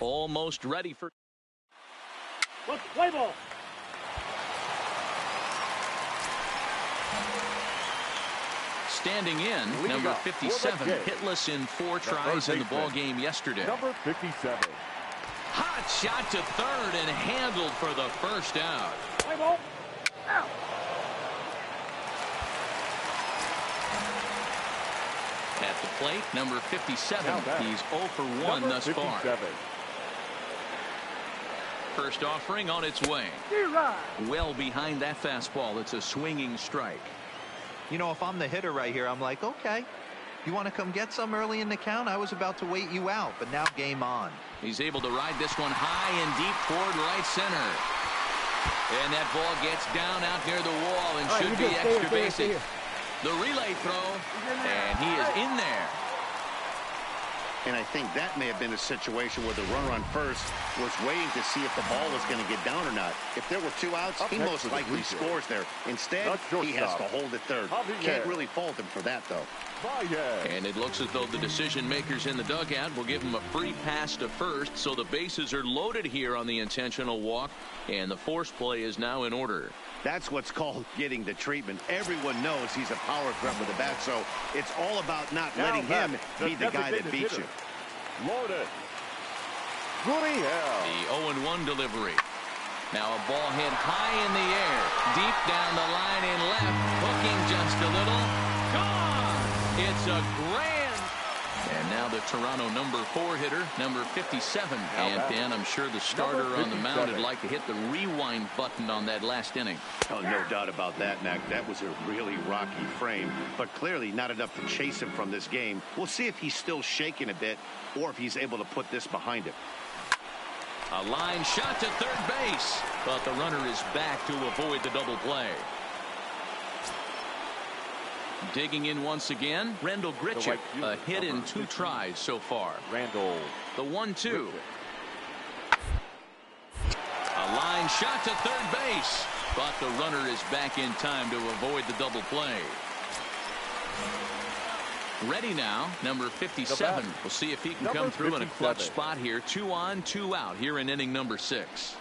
Almost ready for. Let's play ball. Standing in, number 57, hitless in 4 tries in the ball game yesterday. Number 57. Hot shot to third and handled for the first out. Play ball. Out. At the plate, number 57. He's 0 for 1 thus far. First offering on its way. Well behind that fastball. It's a swinging strike. You know, if I'm the hitter right here, I'm like, okay, you want to come get some early in the count? I was about to wait you out, but now game on. He's able to ride this one high and deep toward right center. And that ball gets down out near the wall and should be extra bases. The relay throw, and he is in there. And I think that may have been a situation where the runner on first was waiting to see if the ball was going to get down or not. If there were 2 outs, he most likely scores there. Instead, he has to hold it third. Can't really fault him for that, though. And it looks as though the decision makers in the dugout will give him a free pass to first, so the bases are loaded here on the intentional walk, and the force play is now in order. That's what's called getting the treatment. Everyone knows he's a power threat with the bat, so it's all about not letting him be the guy that beats you. Loaded. The 0-1 delivery. Now a ball hit high in the air, deep down the line in left, hooking just a little. Gone! It's a grand. And now the Toronto number 4 hitter, number 57. And Dan, I'm sure the starter on the mound would like to hit the rewind button on that last inning. Oh, no doubt about that, Mac. That was a really rocky frame, but clearly not enough to chase him from this game. We'll see if he's still shaking a bit or if he's able to put this behind him. A line shot to third base, but the runner is back to avoid the double play. Digging in once again, Randall Grichuk, a hit in 2 tries so far. Randall. The 1-2. A line shot to third base, but the runner is back in time to avoid the double play. Ready now, number 57. We'll see if he can come through in a clutch spot here. 2 on, 2 out here in inning number 6.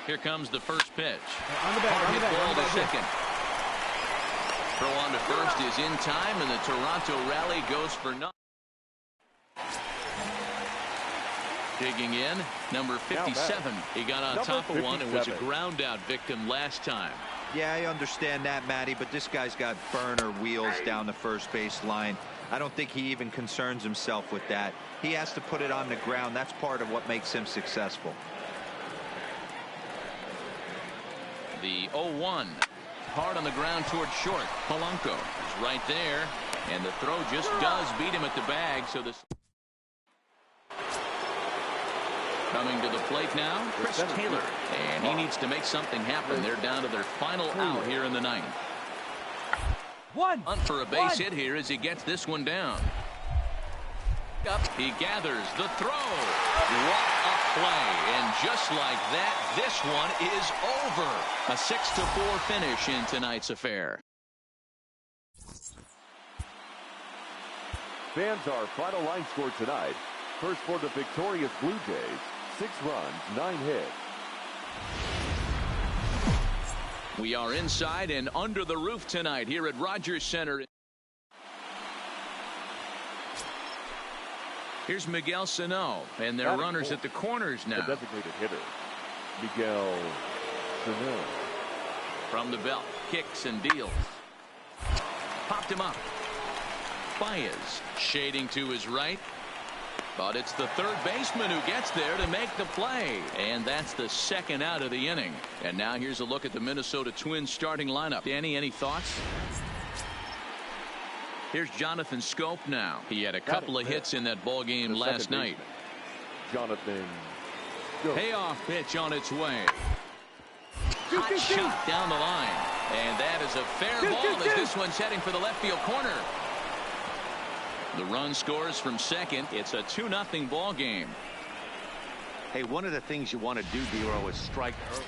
Here comes the first pitch. Hard hit ball to second. Throw on to first is in time, and the Toronto rally goes for nothing. Digging in, number 57. He got on top of one and was a ground out victim last time. Yeah, I understand that, Matty, but this guy's got burner wheels down the first base line. I don't think he even concerns himself with that. He has to put it on the ground. That's part of what makes him successful. The 0-1. Hard on the ground towards short. Polanco is right there, and the throw just does beat him at the bag. So this coming to the plate now, Chris Taylor, and he needs to make something happen. They're down to their final out here in the 9th. Hunt for a base hit here as he gets this one down. Up, he gathers the throw. What a play, and just like that, this one is over. A 6-4 finish in tonight's affair. Fans, our final line score tonight. First for the victorious Blue Jays, 6 runs, 9 hits. We are inside and under the roof tonight here at Rogers Center. Here's Miguel Sano, and their runners at the corners now. The designated hitter, Miguel Sano. From the belt, kicks and deals. Popped him up. Baez shading to his right. But it's the third baseman who gets there to make the play. And that's the second out of the inning. And now here's a look at the Minnesota Twins starting lineup. Danny, any thoughts? Here's Jonathan Scope now. He had a couple of hits in that ball game last night. Jonathan Scope. Payoff pitch on its way. Hot shot down the line. And that is a fair ball as this one's heading for the left field corner. The run scores from second. It's a 2-0 ball game. Hey, one of the things you want to do, D-Row, is strike early.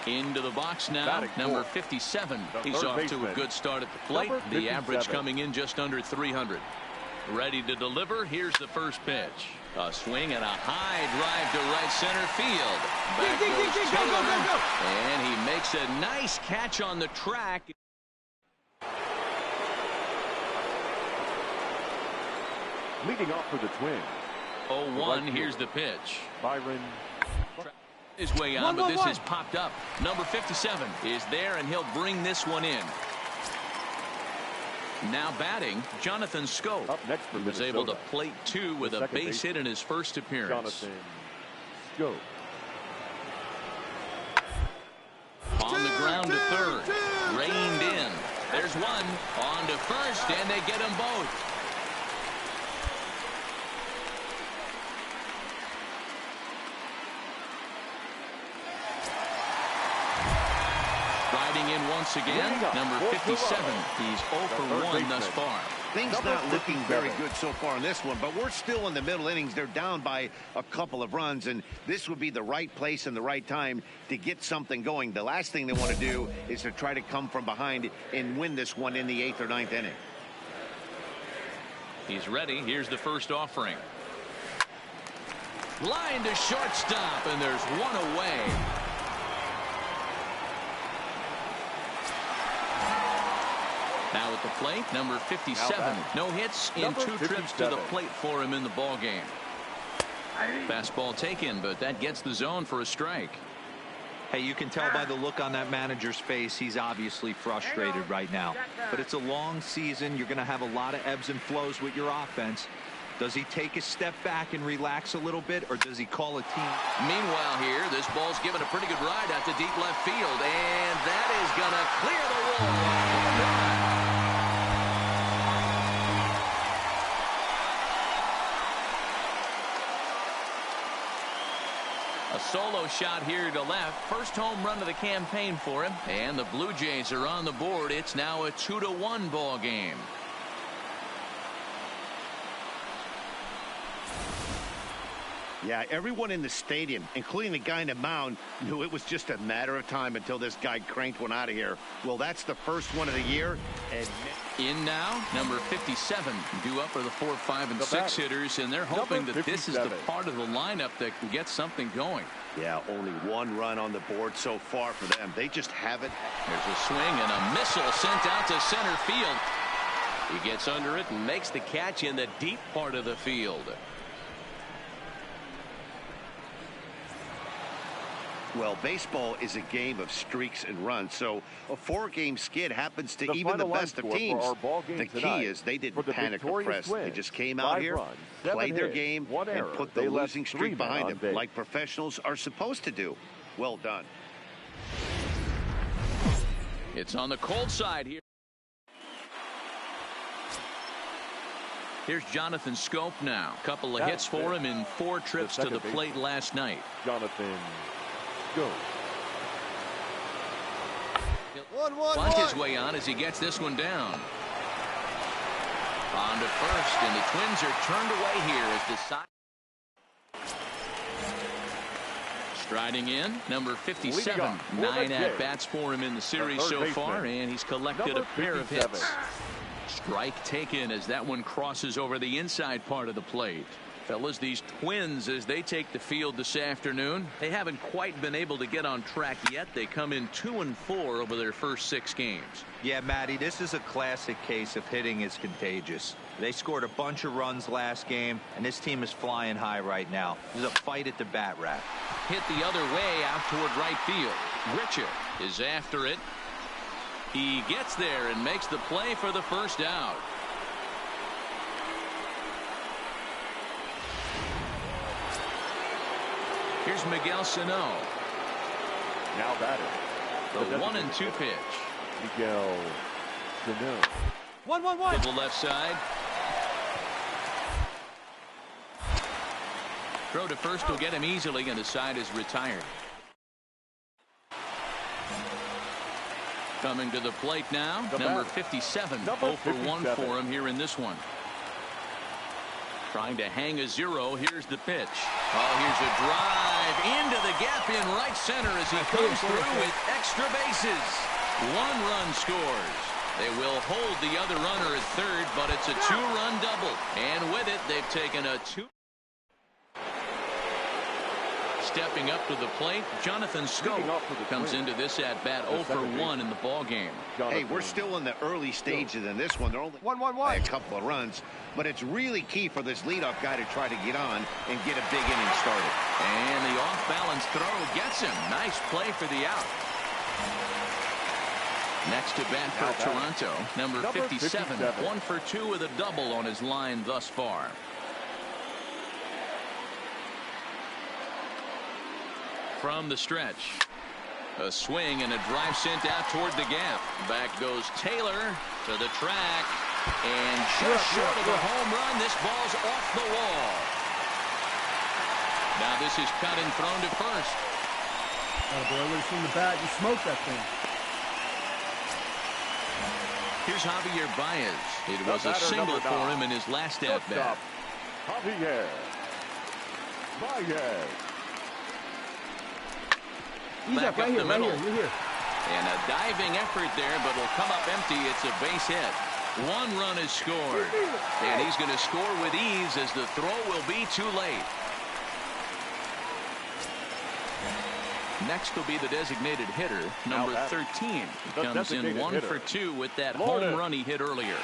Into the box now, number 57. He's off to a good start at the plate. The average coming in just under 300. Ready to deliver. Here's the first pitch. A swing and a high drive to right center field. Back goes Taylor, and he makes a nice catch on the track. Leading off for the Twins. 0-1. Here's the pitch. Byron. His way on, but this has popped up. Number 57 is there, and he'll bring this one in. Now batting, Jonathan Scope. Up next for he was able to plate 2 with a base hit in his first appearance. Jonathan Scope. On the ground to third. Reined in. There's one. On to first, and they get them both. Riding in once again, number 57. He's 0 for 1 thus far. Things not looking very good so far in this one, but we're still in the middle innings. They're down by a couple of runs, and this would be the right place and the right time to get something going. The last thing they want to do is to try to come from behind and win this one in the 8th or 9th inning. He's ready. Here's the first offering. Line to shortstop, and there's one away. Now at the plate, number 57. No hits in 2 trips to the plate for him in the ball game. Fastball taken, but that gets the zone for a strike. Hey, you can tell by the look on that manager's face, he's obviously frustrated right now. But it's a long season. You're going to have a lot of ebbs and flows with your offense. Does he take a step back and relax a little bit, or does he call a team? Meanwhile here, this ball's given a pretty good ride out to deep left field, and that is going to clear the wall. A solo shot here to left. First home run of the campaign for him. And the Blue Jays are on the board. It's now a 2-1 ball game. Yeah, everyone in the stadium, including the guy in the mound, knew it was just a matter of time until this guy cranked one out of here. Well, that's the first one of the year. And in now, number 57, due up for the 4, 5, and 6 hitters, and they're hoping that this is the part of the lineup that can get something going. Yeah, only 1 run on the board so far for them. They just haven't. There's a swing and a missile sent out to center field. He gets under it and makes the catch in the deep part of the field. Well, baseball is a game of streaks and runs, so a 4-game skid happens to even the best of teams. The key is they didn't panic or press. They just came out here, played their game, and put the losing streak behind them, like professionals are supposed to do. Well done. It's on the cold side here. Here's Jonathan Scope now. Couple of hits for him in 4 trips to the plate last night. Jonathan Go. Bunt his way on as he gets this one down. On to first, and the Twins are turned away here as the side. Striding in, number 57. 9 at-bats for him in the series so far, and he's collected a pair of hits. Strike taken as that one crosses over the inside part of the plate. Fellas, these Twins, as they take the field this afternoon, they haven't quite been able to get on track yet. They come in 2-4 over their first 6 games. Yeah, Matty, this is a classic case of hitting is contagious. They scored a bunch of runs last game, and this team is flying high right now. There's a fight at the bat rack. Hit the other way out toward right field. Richard is after it. He gets there and makes the play for the first out. Here's Miguel Sano. Now batting. The 1-2 pitch. Miguel Sano. 1-1-1. To the left side. Throw to first will get him easily, and the side is retired. Coming to the plate now, number 57. 0 for 1 for him here in this one. Trying to hang a 0. Here's the pitch. Oh, here's a drive into the gap in right center as he comes through with extra bases. 1 run scores. They will hold the other runner at third, but it's a 2-run double. And with it, they've taken a 2. Stepping up to the plate, Jonathan Scope comes into this at-bat 0 for 1 in the ball game. Hey, we're still in the early stages in this one. They're only 1-1-1. by a couple of runs, but it's really key for this leadoff guy to try to get on and get a big inning started. And the off-balance throw gets him. Nice play for the out. Next to bat for Toronto, number 57. 1 for 2 with a double on his line thus far. From the stretch, a swing and a drive sent out toward the gap. Back goes Taylor to the track, and just short of a home run. This ball's off the wall. Now this is cut and thrown to first. Oh boy, I would have seen the bat. You smoked that thing. Here's Javier Baez. It was a single for him in his last at bat. Javier Baez. Back up the middle. You're here. And a diving effort there, but will come up empty. It's a base hit. 1 run is scored. And he's going to score with ease as the throw will be too late. Next will be the designated hitter, number 13. He comes in 1 for 2 with that home run he hit earlier.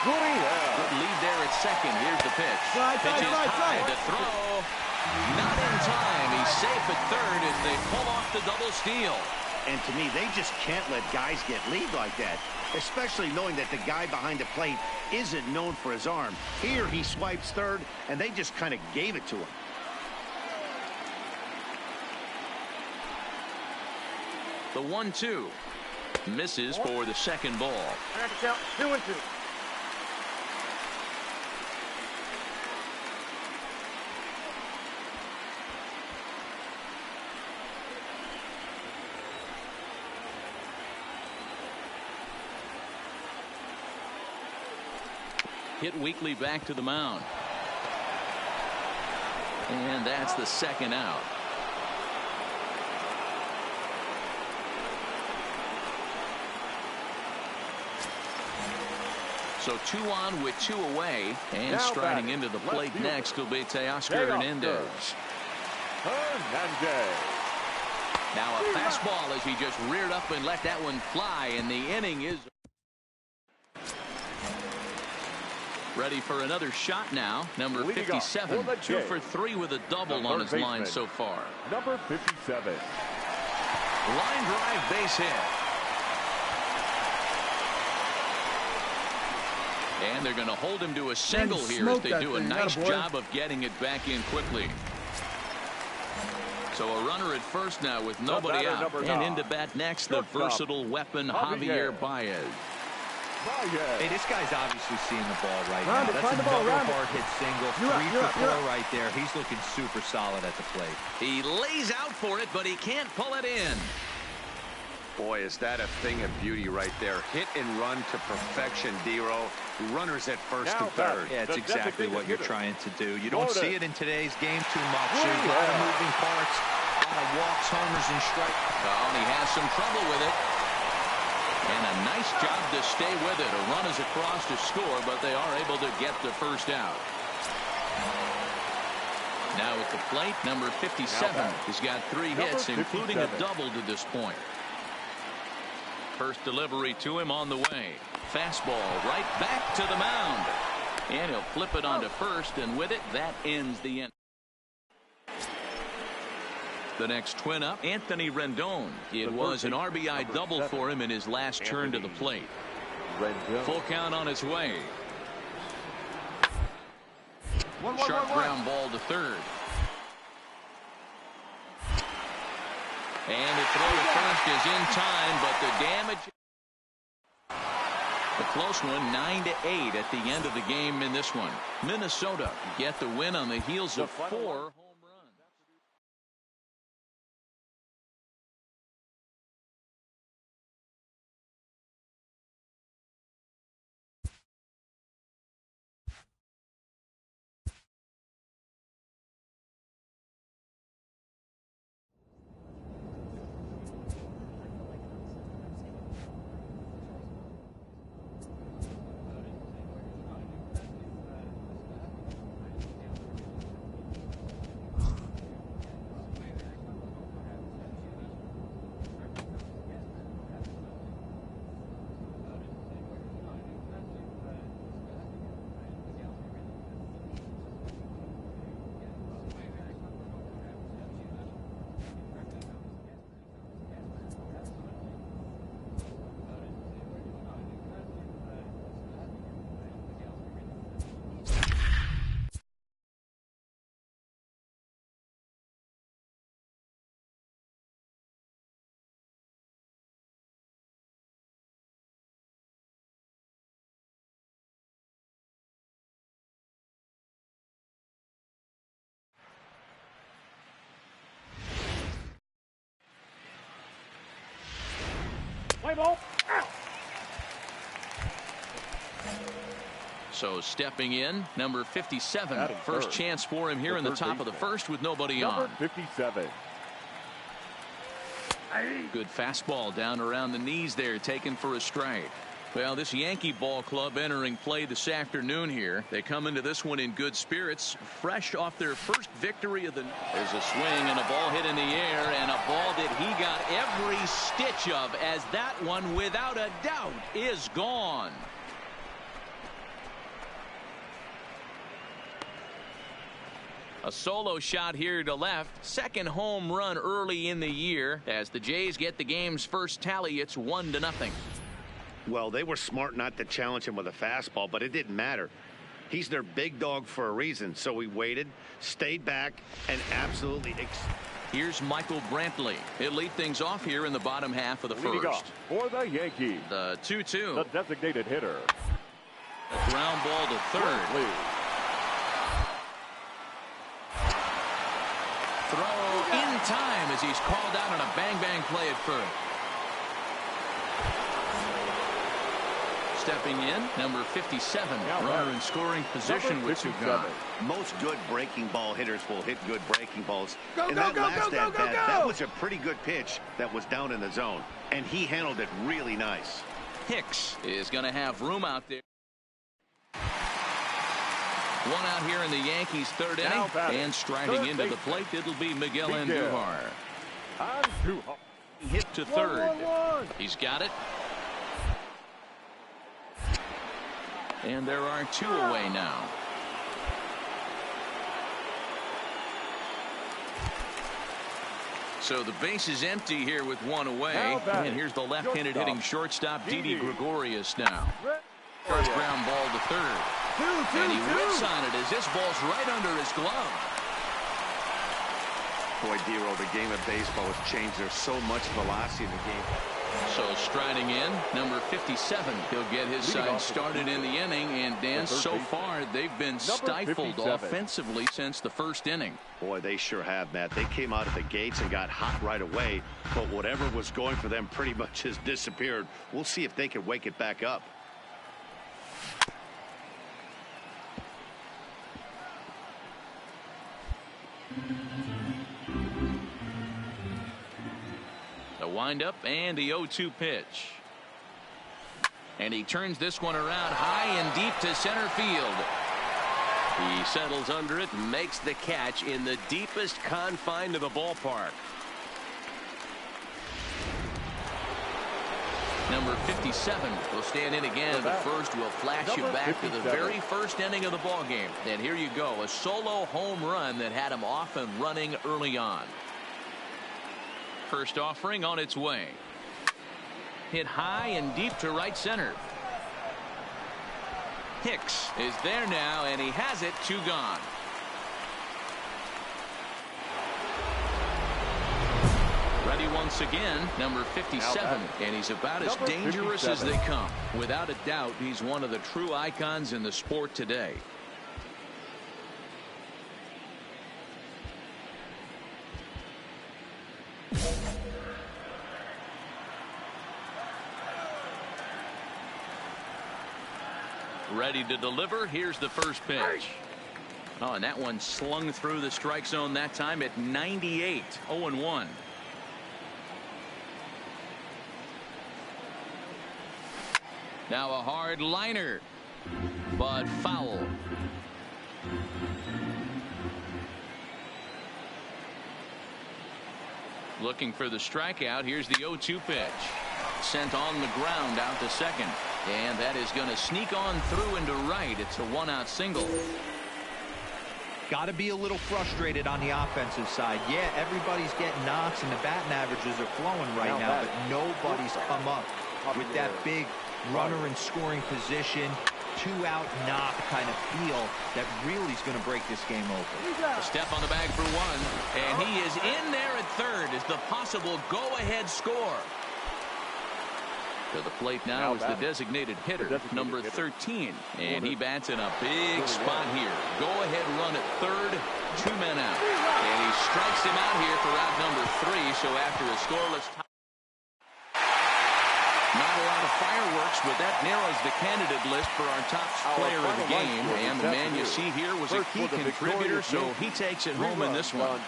Good lead there at second. Here's the pitch. Pitch is high. The throw. Not in time. He's safe at third as they pull off the double steal. And to me, they just can't let guys get lead like that, especially knowing that the guy behind the plate isn't known for his arm. Here he swipes third, and they just kind of gave it to him. The 1-2 misses for the second ball. I have to count 2-2. Hit weakly back to the mound. And that's the second out. So 2 on with 2 away. And now striding into the plate next will be Teoscar Hernandez. Now a fastball as he just reared up and let that one fly, and the inning is ready for another shot now. Number 57, 2 for 3 with a double on his line so far. Number 57. Line drive base hit. And they're going to hold him to a single here as they do a nice job of getting it back in quickly. So a runner at first now with nobody out. And into bat next, the versatile weapon Javier Baez. Hey, this guy's obviously seeing the ball right now. That's another hard hit single. 3 for 4 right there. He's looking super solid at the plate. He lays out for it, but he can't pull it in. Boy, is that a thing of beauty right there. Hit and run to perfection, Dero. Runners at first and third. Yeah, it's exactly what you're trying to do. You don't see it in today's game too much. There's a lot of moving parts, a lot of walks, homers, and strikes. Oh, and he has some trouble with it. And a nice job to stay with it. A run is across to score, but they are able to get the first out. Now at the plate, number 57. He's got 3 hits, including a double to this point. First delivery to him on the way. Fastball right back to the mound. And he'll flip it onto first, and with it, that ends the inning. The next twin up, Anthony Rendon. It was an RBI double for him in his last turn to the plate. Full count on his way. Sharp ground ball to third. And the throw to first is in time, but the damage... A close one, 9-8 at the end of the game in this one. Minnesota get the win on the heels of 4 home runs. Play ball. So stepping in, number 57. First chance for him here in the top of the first with nobody on. Number 57. Good fastball down around the knees there, taken for a strike. Well, this Yankee ball club entering play this afternoon here. They come into this one in good spirits, fresh off their first victory of the... There's a swing and a ball hit in the air, and a ball that he got every stitch of, as that one, without a doubt, is gone. A solo shot here to left. Second home run early in the year. As the Jays get the game's first tally, it's 1-0. Well, they were smart not to challenge him with a fastball, but it didn't matter. He's their big dog for a reason. So he waited, stayed back, and absolutely... Here's Michael Brantley. He'll lead things off here in the bottom half of the Leading first. off for the Yankees, The 2-2. the designated hitter. A ground ball to third. Throw in time as he's called out on a bang-bang play at first. Stepping in, number 57. Runner in scoring position with 2 gone. Most good breaking ball hitters will hit good breaking balls. Go, and go, that go, last go, at go, bat, go, that go. was a pretty good pitch that was down in the zone. And he handled it really nice. Hicks is going to have room out there. One out here in the Yankees' third inning. And striding into the plate, it'll be Miguel Andujar. Hit to third. He's got it. And there are 2 away now. So the base is empty here with 1 away. And here's the left-handed hitting shortstop, Didi Gregorius now. First ground ball to third. And he whips on it as this ball's right under his glove. Boy, Dero, the game of baseball has changed. There's so much velocity in the game. So striding in, number 57. He'll get his side started in the inning. And Dan, so far they've been stifled offensively since the first inning. Boy, they sure have, Matt. They came out of the gates and got hot right away. But whatever was going for them pretty much has disappeared. We'll see if they can wake it back up. The windup and the 0-2 pitch. And he turns this one around high and deep to center field. He settles under it and makes the catch in the deepest confine of the ballpark. Number 57 will stand in again. The first will flash you back to the very first inning of the ball game. And here you go, a solo home run that had him off and running early on. First offering on its way. Hit high and deep to right center. Hicks is there now, and he has it. 2 gone. Ready once again, number 57, and he's about as dangerous as they come. Without a doubt, he's one of the true icons in the sport today. Ready to deliver. Here's the first pitch. Oh, and that one slung through the strike zone that time at 98. 0-1. Now a hard liner, but foul. Looking for the strikeout. Here's the 0-2 pitch. Sent on the ground out to second. And that is going to sneak on through into right. It's a one-out single. Got to be a little frustrated on the offensive side. Yeah, everybody's getting knocks and the batting averages are flowing right now, but nobody's come up with that big runner in scoring position, two-out knock kind of feel that really is going to break this game open. A step on the bag for one, and he is in there at third as the possible go-ahead score. To the plate now is the designated hitter, number 13, and he bats in a big spot here. Go-ahead run at third, 2 men out, and he strikes him out here for out number 3. So after a scoreless tie, not a lot of fireworks, but that narrows the candidate list for our top player of the game. And the man you see here was a key contributor, so he takes it home in this one.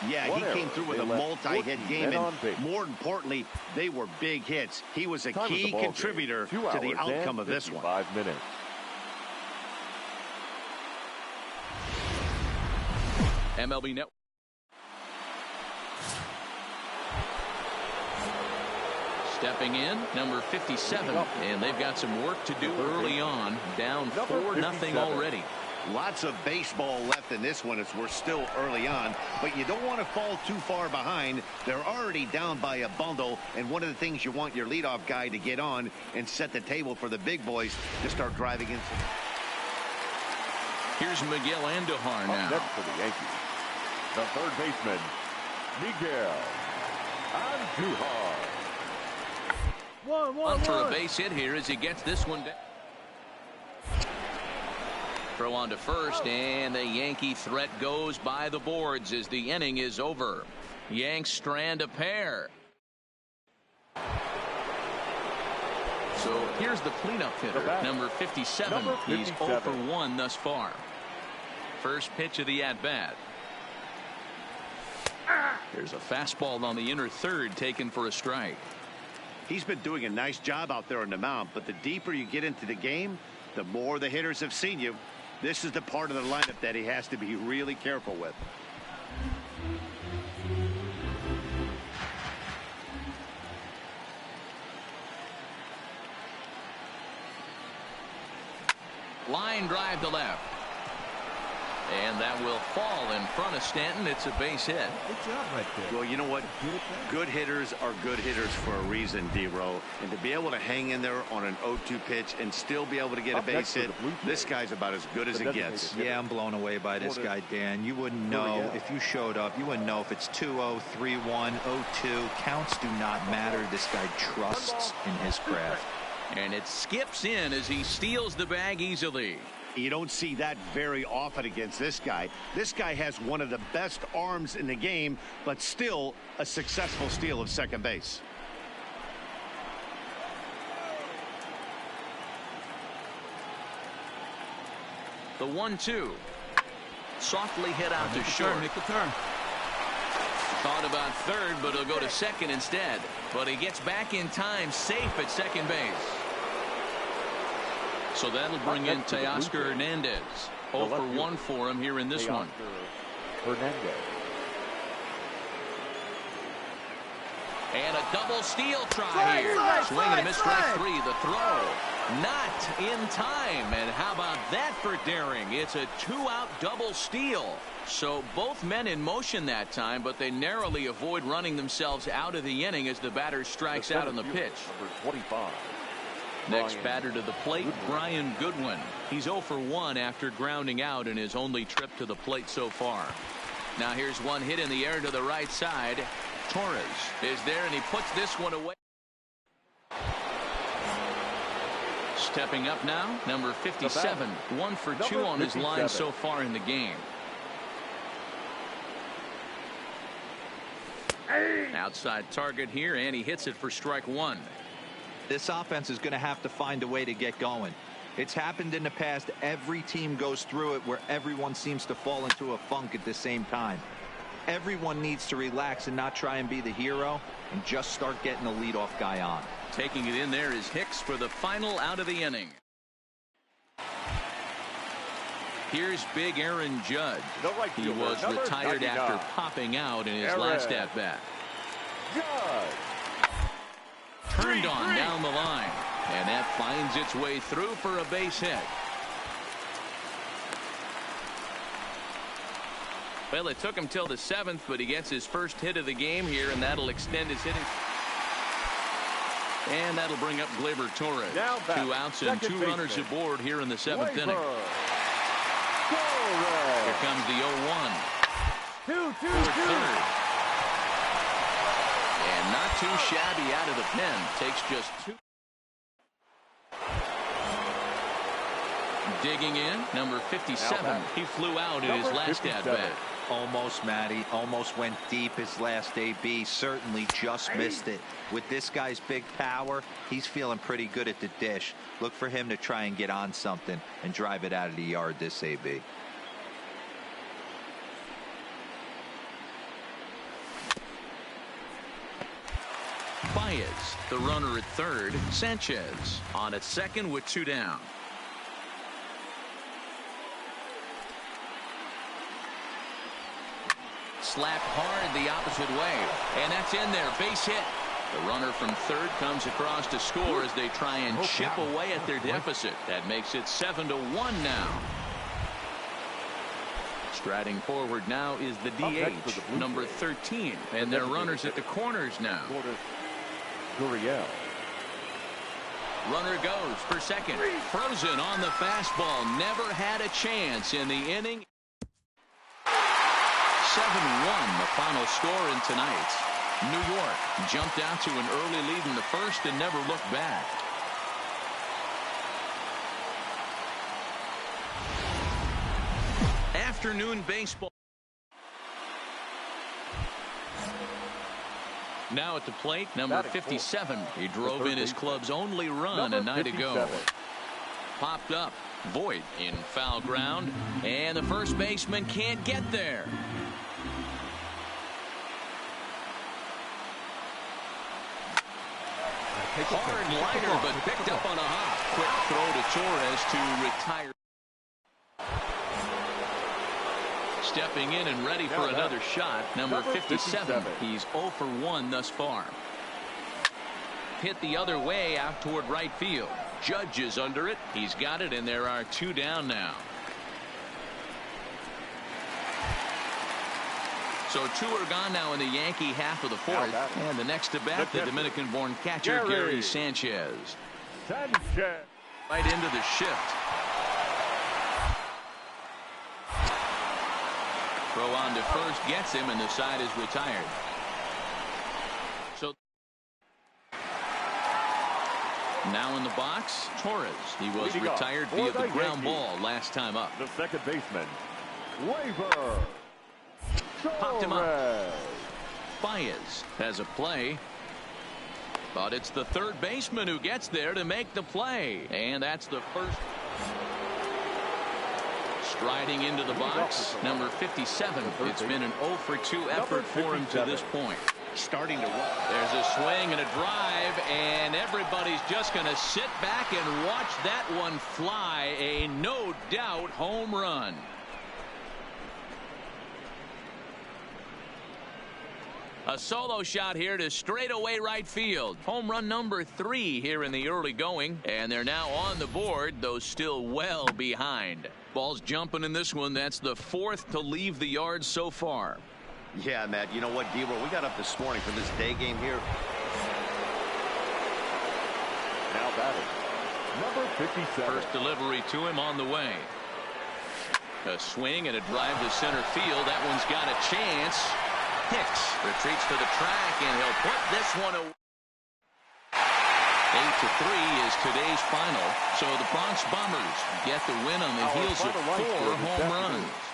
Yeah, he came through with a multi-hit game, and more importantly, they were big hits. He was a key contributor to the outcome of this one. 5 minutes. MLB Network. Stepping in, number 57, and they've got some work to do early on. Down 4-0 already. Lots of baseball left in this one as we're still early on, but you don't want to fall too far behind. They're already down by a bundle, and one of the things you want your leadoff guy to get on and set the table for the big boys to start driving in. Here's Miguel Andujar now. Next for the Yankees, the third baseman, Miguel Andujar. One for a base hit here as he gets this one down. Throw on to first, and the Yankee threat goes by the boards as the inning is over. Yanks strand a pair. So here's the cleanup hitter, number 57. He's 0 for 1 thus far. First pitch of the at-bat. There's a fastball on the inner third taken for a strike. He's been doing a nice job out there on the mound, but the deeper you get into the game, the more the hitters have seen you. This is the part of the lineup that he has to be really careful with. Line drive to left. And that will fall in front of Stanton. It's a base hit. Good job right there. Well, you know what? Good hitters are good hitters for a reason, D-Row. And to be able to hang in there on an 0-2 pitch and still be able to get a base hit, this guy's about as good as it gets. Yeah, I'm blown away by this guy, Dan. You wouldn't know if you showed up. You wouldn't know if it's 2-0, 3-1, 0-2. Counts do not matter. This guy trusts in his craft. And it skips in as he steals the bag easily. You don't see that very often against this guy. This guy has one of the best arms in the game, but still a successful steal of second base. The 1-2. Softly hit out to short. Make the turn. Thought about third, but he'll go to second instead. But he gets back in time, safe at second base. So that'll bring in Teoscar Hernandez. 0 for 1 for him here in this one. Hernandez. And a double steal try here. Swing and a miss, strike 3. The throw not in time. And how about that for daring? It's a 2-out double steal. So both men in motion that time, but they narrowly avoid running themselves out of the inning as the batter strikes out on the pitch. Number 25. Next batter to the plate, Brian Goodwin. He's 0 for 1 after grounding out in his only trip to the plate so far. Now here's one hit in the air to the right side. Torres is there, and he puts this one away. Stepping up now, number 57. 1 for 2 on his line so far in the game. Outside target here, and he hits it for strike 1. This offense is going to have to find a way to get going. It's happened in the past. Every team goes through it where everyone seems to fall into a funk at the same time. Everyone needs to relax and not try and be the hero and just start getting the leadoff guy on. Taking it in there is Hicks for the final out of the inning. Here's big Aaron Judge. He was retired after popping out in his last at-bat. Turned on down the line, and that finds its way through for a base hit. Well, it took him till the 7th, but he gets his first hit of the game here, and that'll extend his hitting. And that'll bring up Gleyber Torres. 2 outs and 2 runners aboard here in the 7th inning. Here comes the 0-1. 2-2-2. And not too shabby out of the pen. Takes just 2. Digging in, number 57. He flew out in his last at-bat. Almost, Matty. Almost went deep his last AB. Certainly just missed it. With this guy's big power, he's feeling pretty good at the dish. Look for him to try and get on something and drive it out of the yard this AB. Baez, the runner at third. Sanchez on at second with 2 down. Slapped hard the opposite way, and that's in there. Base hit. The runner from third comes across to score as they try and chip away at their deficit. That makes it 7-1 now. Striding forward now is the DH, number 13, and their runners at the corners now. Runner goes for second. Frozen on the fastball. Never had a chance in the inning. 7-1 the final score in tonight's. New York jumped out to an early lead in the first and never looked back. Afternoon baseball. Now at the plate, number 57. He drove in his club's only run a night ago. Popped up. Voit in foul ground, and the first baseman can't get there. Hard liner, but picked up on a hop. Quick throw to Torres to retire. Stepping in and ready for another shot, number 57. He's 0 for 1 thus far. Hit the other way out toward right field. Judge is under it. He's got it, and there are 2 down now. So 2 are gone now in the Yankee half of the 4th. And the next to bat, the Dominican-born catcher, Gary Sanchez. Right into the shift. Throw on to first, gets him, and the side is retired. So now in the box, Torres. He was retired via the ground ball last time up. The second baseman, Gleyber. Popped him up. Baez has a play. But it's the third baseman who gets there to make the play. And that's the first. Striding into the box, number 57. It's been an 0 for 2 effort for him to this point. Starting to run. There's a swing and a drive, and everybody's just going to sit back and watch that one fly. A no doubt home run. A solo shot here to straightaway right field. Home run number 3 here in the early going, and they're now on the board, though still well behind. Ball's jumping in this one. That's the 4th to leave the yard so far. Yeah, Matt, you know what, D-Roll, we got up this morning for this day game here. Now batting, number 57. First delivery to him on the way. A swing and a drive to center field. That one's got a chance. Hicks retreats to the track, and he'll put this one away. 8-3 is today's final. So the Bronx Bombers get the win on the heels of 4 home runs.